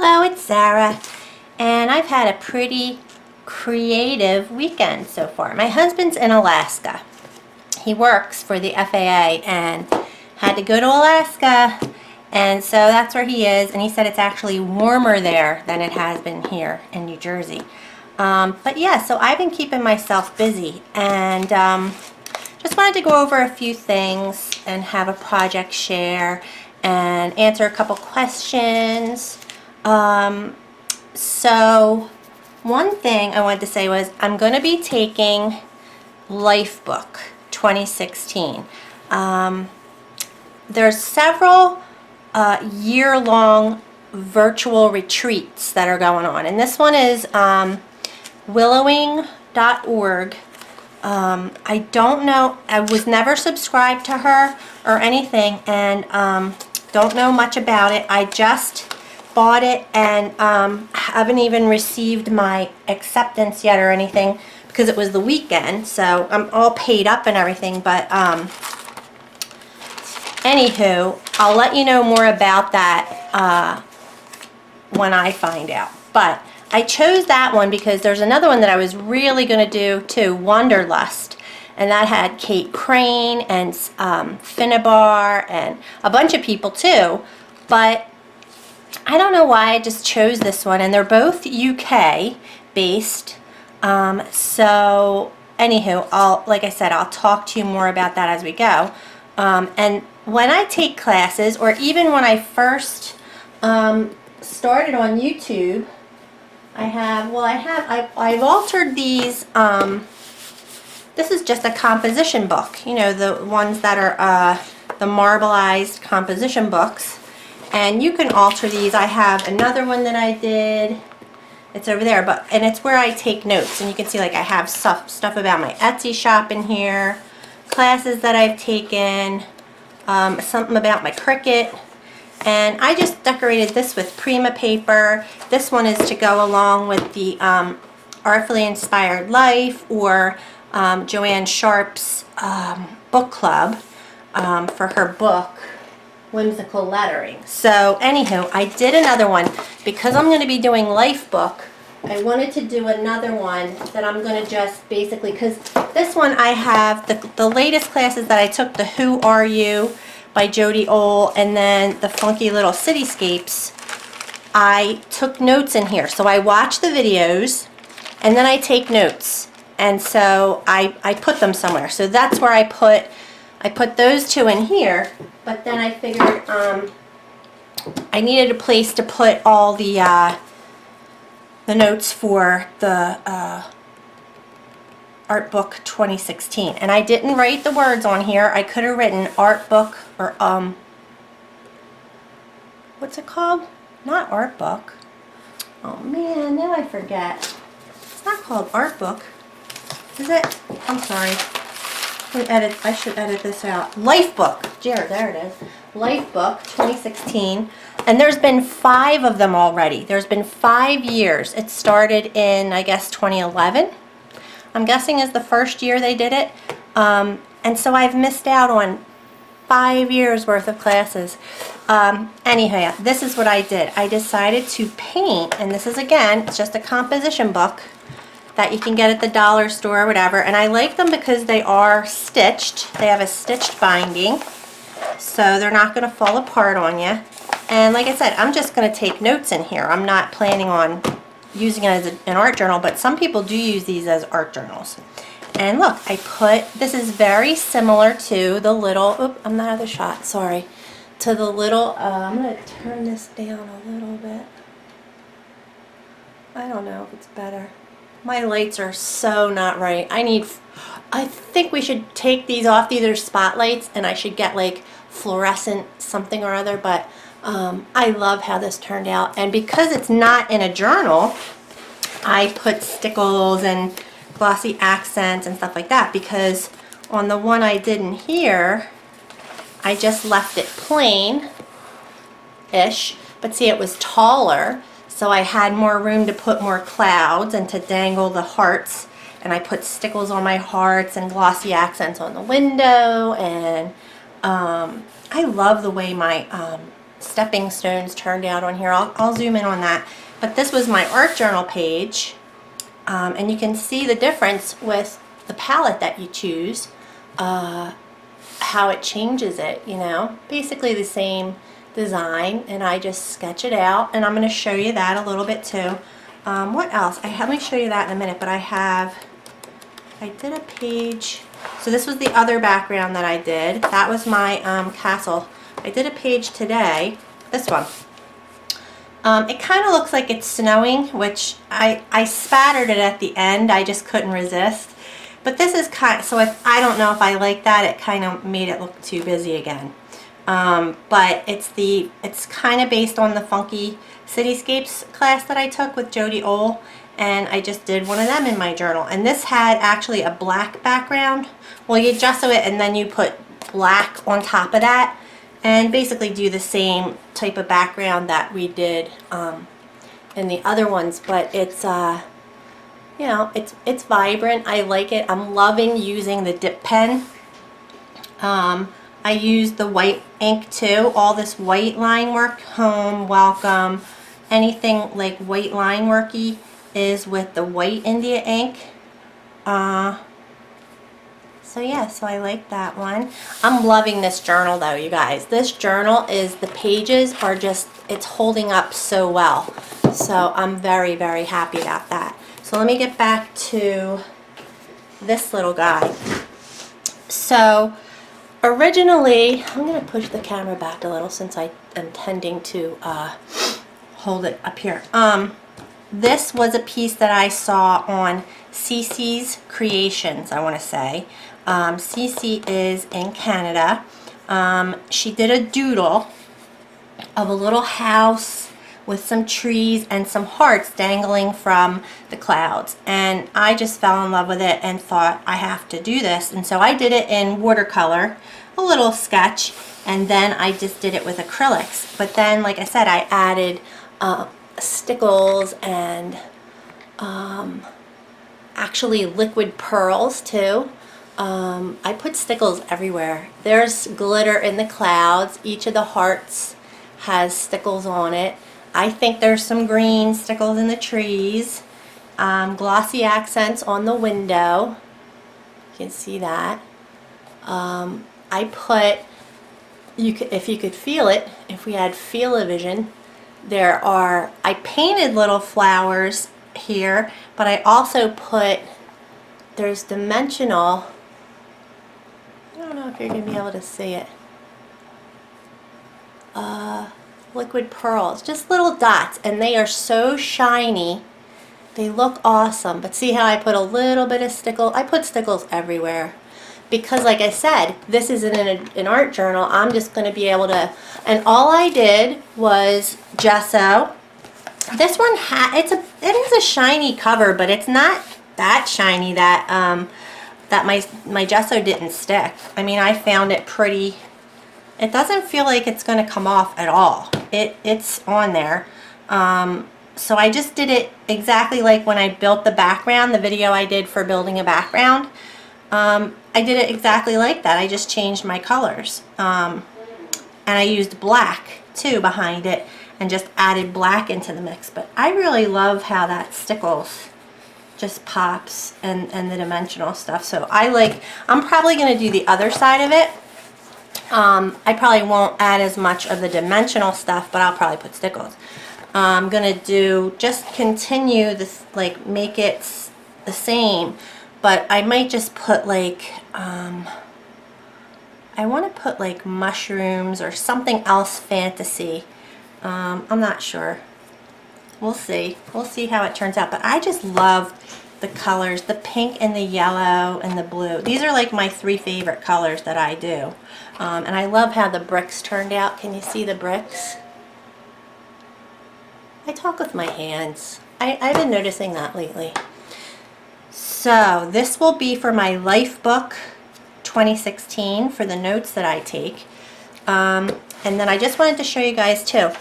Hello, it's Sara, and I've had a pretty creative weekend so far. My husband's in Alaska. He works for the FAA and had to go to Alaska, and so that's where he is, and he said it's actually warmer there than it has been here in New Jersey. But yeah, so I've been keeping myself busy, and just wanted to go over a few things and have a project share and answer a couple questions. So one thing I wanted to say was I'm going to be taking Lifebook 2016. There's several year-long virtual retreats that are going on, and this one is willowing.org. I don't know, I was never subscribed to her or anything, and don't know much about it. I just bought it and haven't even received my acceptance yet or anything because it was the weekend, so I'm all paid up and everything. But anywho, I'll let you know more about that when I find out. But I chose that one because there's another one that I was really going to do too, Wanderlust, and that had Kate Crane and Finnabar and a bunch of people too. But I don't know why I just chose this one, and they're both UK based. So anywho, like I said, I'll talk to you more about that as we go. And when I take classes, or even when I first started on YouTube, I've altered these. This is just a composition book, you know, the ones that are the marbleized composition books. And you can alter these. I have another one that I did. It's over there, and it's where I take notes. And you can see, like, I have stuff about my Etsy shop in here, classes that I've taken, something about my Cricut. And I just decorated this with Prima paper. This one is to go along with the Artfully Inspired Life, or Joanne Sharp's book club for her book, Whimsical Lettering. So anywho, I did another one because I'm going to be doing Lifebook. I wanted to do another one that I'm going to just basically, because this one I have the latest classes that I took, the Who Are You by Jody Ole, and then the Funky Little Cityscapes. I took notes in here, so I watch the videos and then I take notes, and so I put them somewhere. So that's where I put those two in here. But then I figured I needed a place to put all the notes for the Art Book 2016. And I didn't write the words on here. I could have written Art Book, or what's it called? Not Art Book. Oh man, now I forget. It's not called Art Book, is it? I'm sorry. I should edit this out. Lifebook. Jared, there it is. Lifebook 2016. And there's been 5 of them already. There's been 5 years. It started in, I guess, 2011. I'm guessing is the first year they did it. And so I've missed out on 5 years worth of classes. Anyhow, this is what I did. I decided to paint, and this is, again, it's just a composition book that you can get at the dollar store or whatever, and I like them because they are stitched. They have a stitched binding, so they're not going to fall apart on you. And like I said, I'm just going to take notes in here. I'm not planning on using it as an art journal, but some people do use these as art journals. And look, this is very similar to the little, oop, I'm not out of the shot, sorry, to the little, I'm going to turn this down a little bit. I don't know if it's better. My lights are so not right. I think we should take these off. These are spotlights, and I should get like fluorescent something or other, but I love how this turned out. And because it's not in a journal, I put stickles and glossy accents and stuff like that, because on the one I did in here, I just left it plain-ish, but see, it was taller. So I had more room to put more clouds and to dangle the hearts, and I put stickles on my hearts and glossy accents on the window, and I love the way my stepping stones turned out on here. I'll zoom in on that. But this was my art journal page, and you can see the difference with the palette that you choose, how it changes it, you know. Basically the same design, and I just sketch it out, and I'm going to show you that a little bit too. What else? Let me show you that in a minute, but I did a page. So this was the other background that I did. That was my castle. I did a page today, this one. It kind of looks like it's snowing, which I spattered it at the end. I just couldn't resist. But this is kind of, so I don't know if I like that. It kind of made it look too busy again. But it's kind of based on the Funky Cityscapes class that I took with Jody Ohl, and I just did one of them in my journal. And this had actually a black background. Well, you gesso it and then you put black on top of that, and basically do the same type of background that we did in the other ones. But it's you know, it's vibrant. I like it. I'm loving using the dip pen. I used the white ink too. All this white line work, home, welcome, anything like white line worky is with the white India ink. So yeah, so I like that one. I'm loving this journal though, you guys. This journal is, the pages are just, it's holding up so well. So I'm very, very happy about that. So let me get back to this little guy. So originally, I'm going to push the camera back a little since I am tending to hold it up here. This was a piece that I saw on Cece's Creations, I want to say. Cece is in Canada. She did a doodle of a little house with some trees and some hearts dangling from the clouds, and I just fell in love with it and thought, I have to do this. And so I did it in watercolor, a little sketch, and then I just did it with acrylics. But then, like I said, I added stickles and actually liquid pearls too. I put stickles everywhere. There's glitter in the clouds. Each of the hearts has stickles on it. I think there's some green stickles in the trees. Glossy accents on the window. You can see that. I put, if you could feel it, if we had feel-o-vision, I painted little flowers here, but I also put, there's dimensional, I don't know if you're going to be able to see it, liquid pearls, just little dots, and they are so shiny. They look awesome. But see how I put a little bit of stickle? I put stickles everywhere. Because like I said, this is in an art journal. I'm just going to be able to, and all I did was gesso. This one it is a shiny cover, but it's not that shiny that that my gesso didn't stick. I mean, I found it pretty. It doesn't feel like it's going to come off at all. It's on there. So I just did it exactly like when I built the background, the video I did for building a background. I did it exactly like that. I just changed my colors. And I used black too behind it and just added black into the mix. But I really love how that stickles just pops and the dimensional stuff. So I'm probably going to do the other side of it. I probably won't add as much of the dimensional stuff, but I'll probably put stickles. I'm going to just continue this, like make it the same, but I might just put like, I want to put like mushrooms or something else fantasy. I'm not sure. We'll see. We'll see how it turns out, but I just love the colors, the pink and the yellow and the blue. These are like my 3 favorite colors that I do. And I love how the bricks turned out. Can you see the bricks? I talk with my hands. I've been noticing that lately. So this will be for my Life Book 2016 for the notes that I take. And then I just wanted to show you guys too.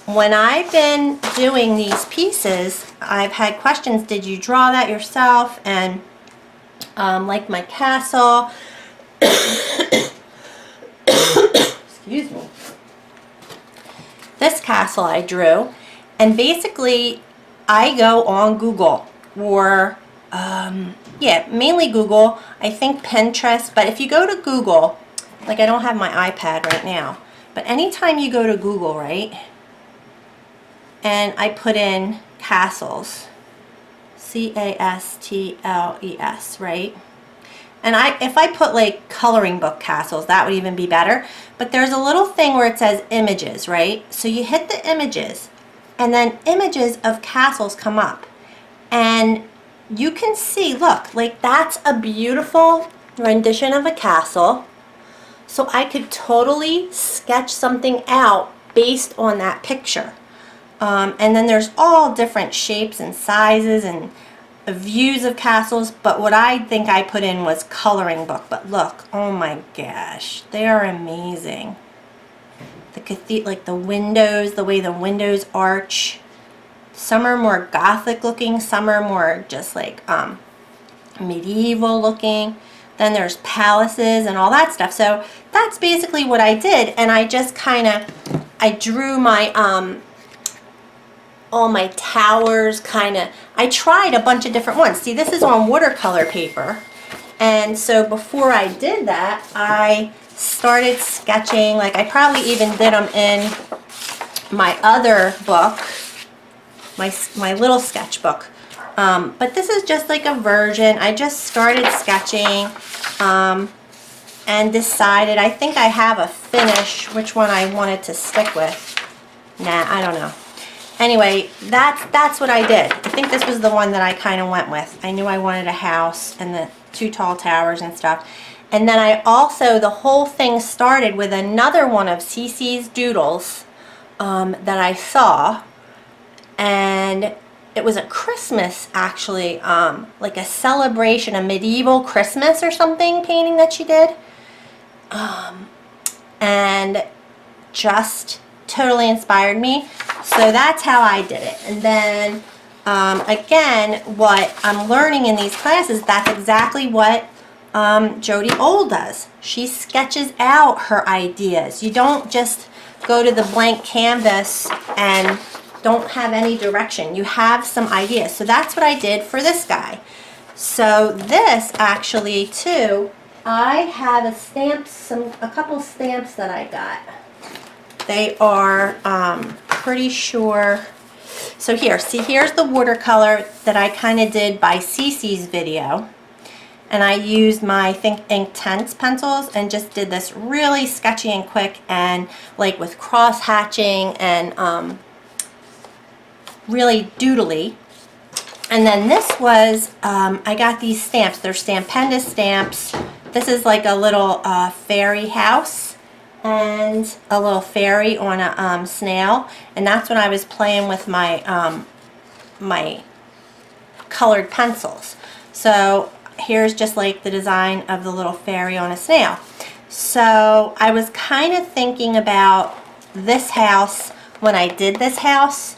When I've been doing these pieces, I've had questions, did you draw that yourself? And like my castle, excuse me. this castle I drew. And basically, I go on Google or, yeah, mainly Google. I think Pinterest. But if you go to Google, like I don't have my iPad right now, but anytime you go to Google, right, and I put in castles, C-A-S-T-L-E-S, right? And if I put like coloring book castles, that would even be better. But there's a little thing where it says images, right? So you hit the images, and then images of castles come up. And you can see, look, like that's a beautiful rendition of a castle. So I could totally sketch something out based on that picture. And then there's all different shapes and sizes and views of castles, but what I think I put in was coloring book. But look, oh my gosh, they are amazing. The cathedral, like the windows, the way the windows arch. Some are more gothic looking, some are more just like medieval looking. Then there's palaces and all that stuff. So that's basically what I did, and I just kind of, I drew my all my towers, kind of. I tried a bunch of different ones. See, this is on watercolor paper, and so before I did that, I started sketching. Like I probably even did them in my other book, my little sketchbook. But this is just like a version. I just started sketching and decided, I think I have a finish, which one I wanted to stick with. Nah, I don't know. Anyway, that's what I did. I think this was the one that I kind of went with. I knew I wanted a house and the 2 tall towers and stuff. And then I also, the whole thing started with another one of Cece's doodles that I saw. And it was a Christmas, actually, like a celebration, a medieval Christmas or something painting that she did. And just totally inspired me. So that's how I did it. And then again, what I'm learning in these classes, that's exactly what Jody Old does. She sketches out her ideas. You don't just go to the blank canvas and don't have any direction. You have some ideas. So that's what I did for this guy. So this actually too, I have a couple stamps that I got. They are pretty sure. So here, see, here's the watercolor that I kind of did by Cece's video. And I used my, I think, Inktense pencils and just did this really sketchy and quick, and like with cross hatching and really doodly. And then this was, I got these stamps. They're Stampendous stamps. This is like a little fairy house and a little fairy on a snail. And that's when I was playing with my, my colored pencils. So here's just like the design of the little fairy on a snail. So I was kind of thinking about this house when I did this house,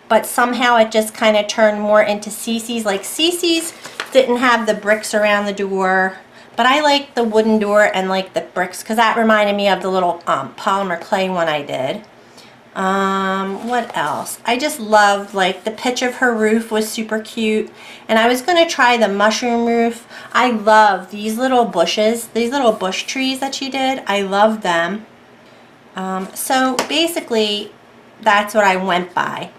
but somehow it just kind of turned more into Cece's. Like Cece's didn't have the bricks around the door, but I like the wooden door and like the bricks because that reminded me of the little polymer clay one I did. What else? I just loved, like, the pitch of her roof was super cute, and I was going to try the mushroom roof. I love these little bushes, these little bush trees that she did. I love them. So basically that's what I went by.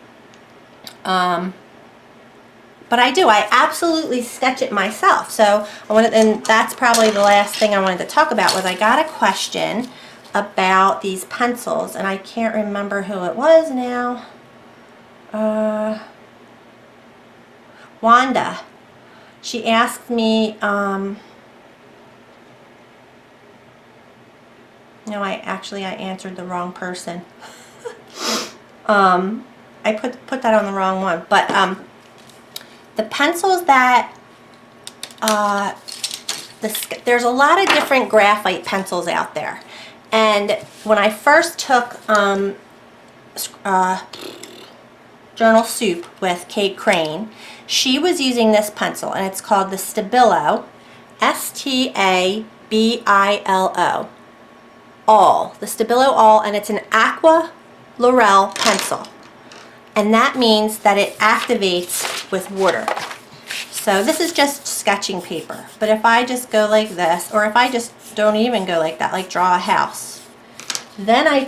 But I absolutely sketch it myself. So and that's probably the last thing I wanted to talk about was I got a question about these pencils, and I can't remember who it was now. Wanda. She asked me, no, I answered the wrong person. I put that on the wrong one, but the pencils that there's a lot of different graphite pencils out there. And when I first took Journal Soup with Kate Crane, she was using this pencil, and it's called the Stabilo, S-T-A-B-I-L-O, All, the Stabilo All, and it's an aqua Laurel pencil. And that means that it activates with water. So this is just sketching paper. But if I just go like this, or if I just don't even go like that, like draw a house, then I'm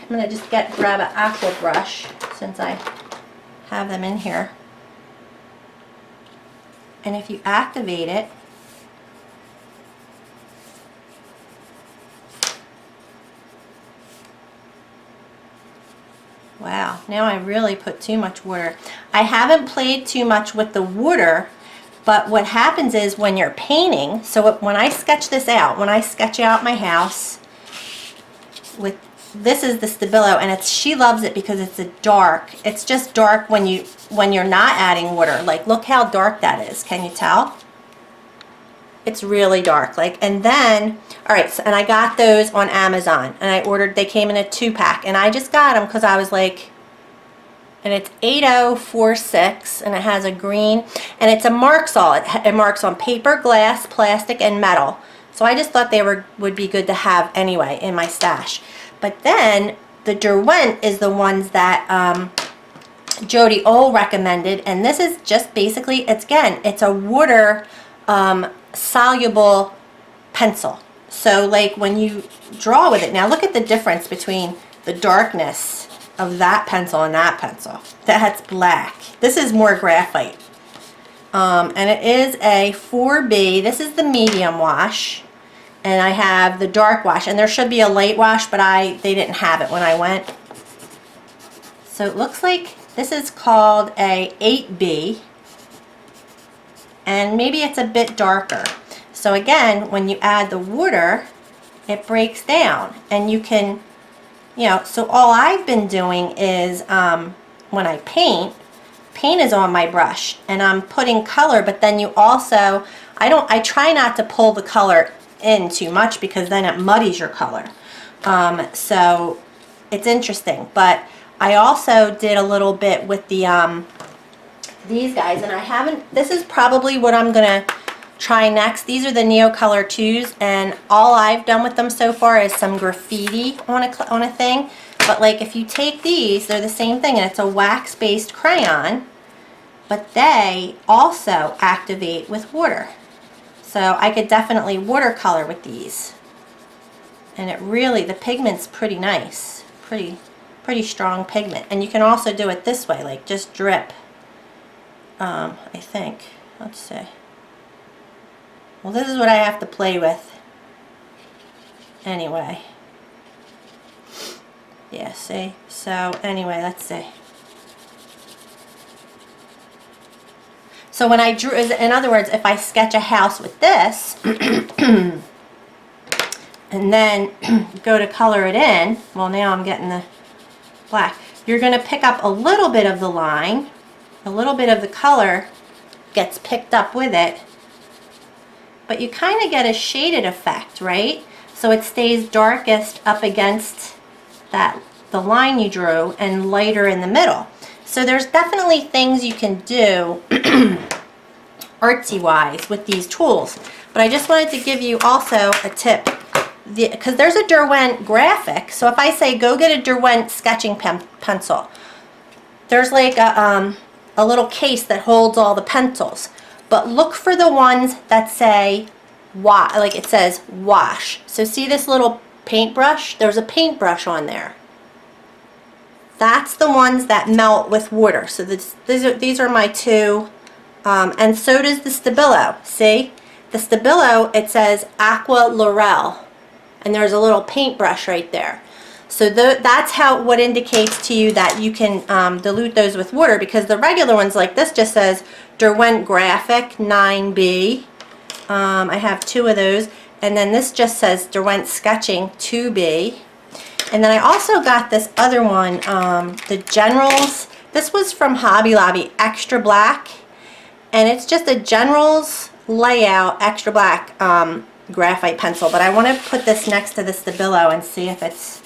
going to just grab an aqua brush since I have them in here. And if you activate it, wow, now I really put too much water. I haven't played too much with the water, but what happens is when you're painting, so when I sketch this out, when I sketch out my house, this is the Stabilo, and she loves it because it's it's just dark when you're not adding water. Like, look how dark that is. Can you tell? It's really dark. And then, all right, so, and I got those on Amazon, and they came in a 2-pack, and I just got them because I was like, and it's 8046, and it has a green, and it's a Marksol. It marks on paper, glass, plastic, and metal. So I just thought they would be good to have anyway in my stash. But then the Derwent is the ones that Jody Ole recommended, and this is just basically, it's a water soluble pencil. So like when you draw with it, now look at the difference between the darkness of that pencil and that pencil. That's black. This is more graphite. And it is a 4B. This is the medium wash. And I have the dark wash. And there should be a light wash, but they didn't have it when I went. So it looks like this is called a 8B. And maybe it's a bit darker. So again, when you add the water, it breaks down. And you can, so all I've been doing is when I paint is on my brush. And I'm putting color, but then you also, I try not to pull the color in too much because then it muddies your color. So it's interesting. But I also did a little bit with the these guys, and I haven't, this is probably what I'm gonna try next. These are the Neocolor 2s, and all I've done with them so far is some graffiti on a thing. But like if you take these, they're the same thing, and it's a wax-based crayon, but they also activate with water. So I could definitely watercolor with these. And it really, the pigment's pretty nice. Pretty strong pigment. And you can also do it this way, like just drip. I think. Let's see. Well, this is what I have to play with. Anyway. Yeah, see? So anyway, let's see. So when I drew, in other words, if I sketch a house with this, and then go to color it in, well, now I'm getting the black. You're going to pick up a little bit of the line, a little bit of the color gets picked up with it, but you kind of get a shaded effect, right? So it stays darkest up against the line you drew and lighter in the middle. So there's definitely things you can do artsy-wise with these tools. But I just wanted to give you also a tip, because there's a Derwent Graphic. So if I say go get a Derwent sketching pencil, there's like a little case that holds all the pencils. But look for the ones that say wash, like it says wash. So see this little paintbrush? There's a paintbrush on there. That's the ones that melt with water. So these are my two, and so does the Stabilo. See? The Stabilo, it says Aqua Laurel, and there's a little paintbrush right there. So that's what indicates to you that you can dilute those with water, because the regular ones like this just says Derwent Graphic 9B. I have 2 of those, and then this just says Derwent Sketching 2B. And then I also got this other one, the Generals. This was from Hobby Lobby, extra black. And it's just a Generals layout, extra black graphite pencil. But I want to put this next to the Stabilo and see if it's,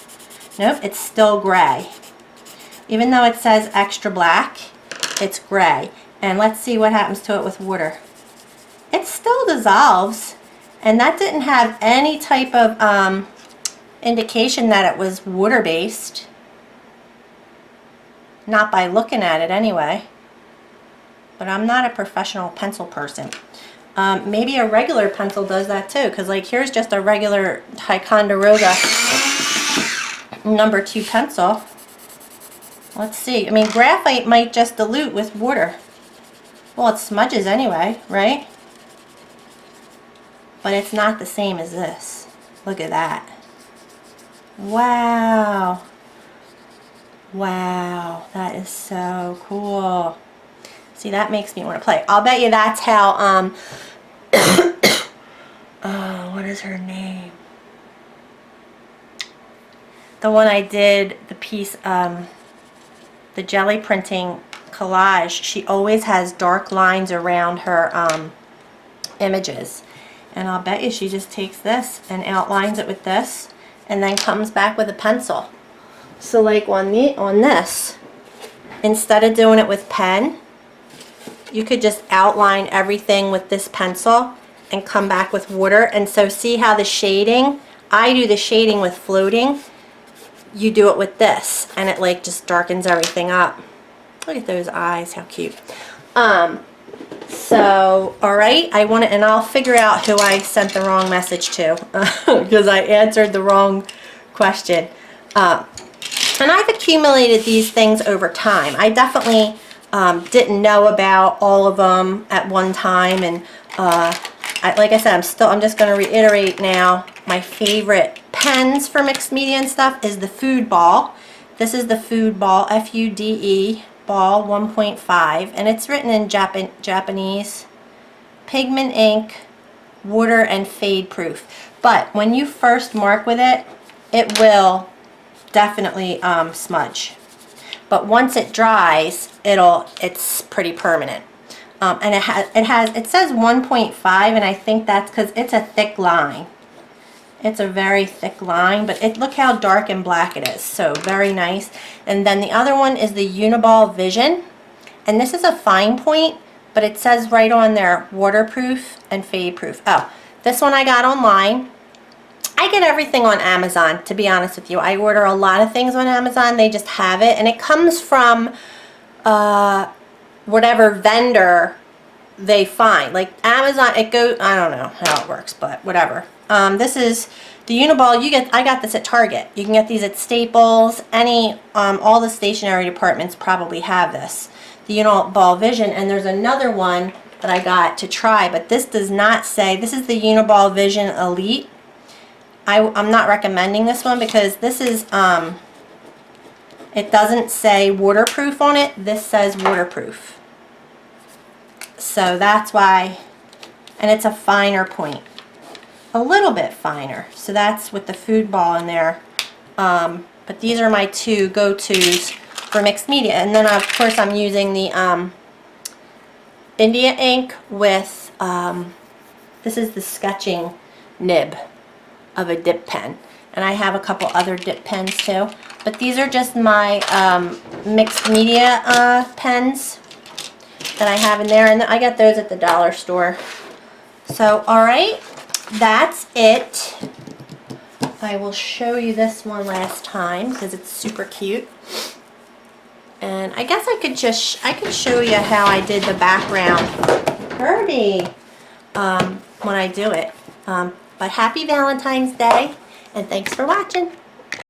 nope, it's still gray. Even though it says extra black, it's gray. And let's see what happens to it with water. It still dissolves. And that didn't have any type of indication that it was water-based. Not by looking at it anyway. But I'm not a professional pencil person. Maybe a regular pencil does that too, because like here's just a regular Ticonderoga #2 pencil. Let's see. I mean, graphite might just dilute with water. Well, it smudges anyway, right? But it's not the same as this. Look at that. Wow. Wow, that is so cool. See, that makes me want to play. I'll bet you that's how, oh, what is her name? The one I did, the piece, the jelly printing collage, she always has dark lines around her images. And I'll bet you she just takes this and outlines it with this and then comes back with a pencil. So like on this, instead of doing it with pen, you could just outline everything with this pencil and come back with water. And so see how the shading, I do the shading with floating, you do it with this, and it like just darkens everything up. Look at those eyes, how cute. So, alright, and I'll figure out who I sent the wrong message to, because I answered the wrong question. And I've accumulated these things over time. I definitely didn't know about all of them at one time, and like I said, I'm just going to reiterate now, my favorite pens for mixed media and stuff is the Food Ball. This is the Food Ball, F-U-D-E, Ball 1.5, and it's written in Japanese. Pigment ink, water and fade proof. But when you first mark with it, it will definitely smudge. But once it dries, it's pretty permanent. And it says 1.5, and I think that's because it's a thick line. It's a very thick line, but look how dark and black it is. So very nice. And then the other one is the Uniball Vision. And this is a fine point, but it says right on there, waterproof and fade proof. Oh, this one I got online. I get everything on Amazon, to be honest with you. I order a lot of things on Amazon. They just have it. And it comes from whatever vendor they find. Like Amazon, I don't know how it works, but whatever. This is the Uniball. I got this at Target. You can get these at Staples. All the stationery departments probably have this. The Uniball Vision, and there's another one that I got to try, but this does not say. This is the Uniball Vision Elite. I'm not recommending this one because this is it doesn't say waterproof on it. This says waterproof. So that's why, and it's a finer point. A little bit finer. So that's with the Food Ball in there. But these are my two go-tos for mixed media. And then of course I'm using the India ink with, this is the sketching nib of a dip pen. And I have a couple other dip pens too. But these are just my mixed media pens that I have in there. And I got those at the dollar store. So, alright, that's it. I will show you this one last time because it's super cute. And I guess I could show you how I did the background. Herbie! When I do it. But happy Valentine's Day, and thanks for watching.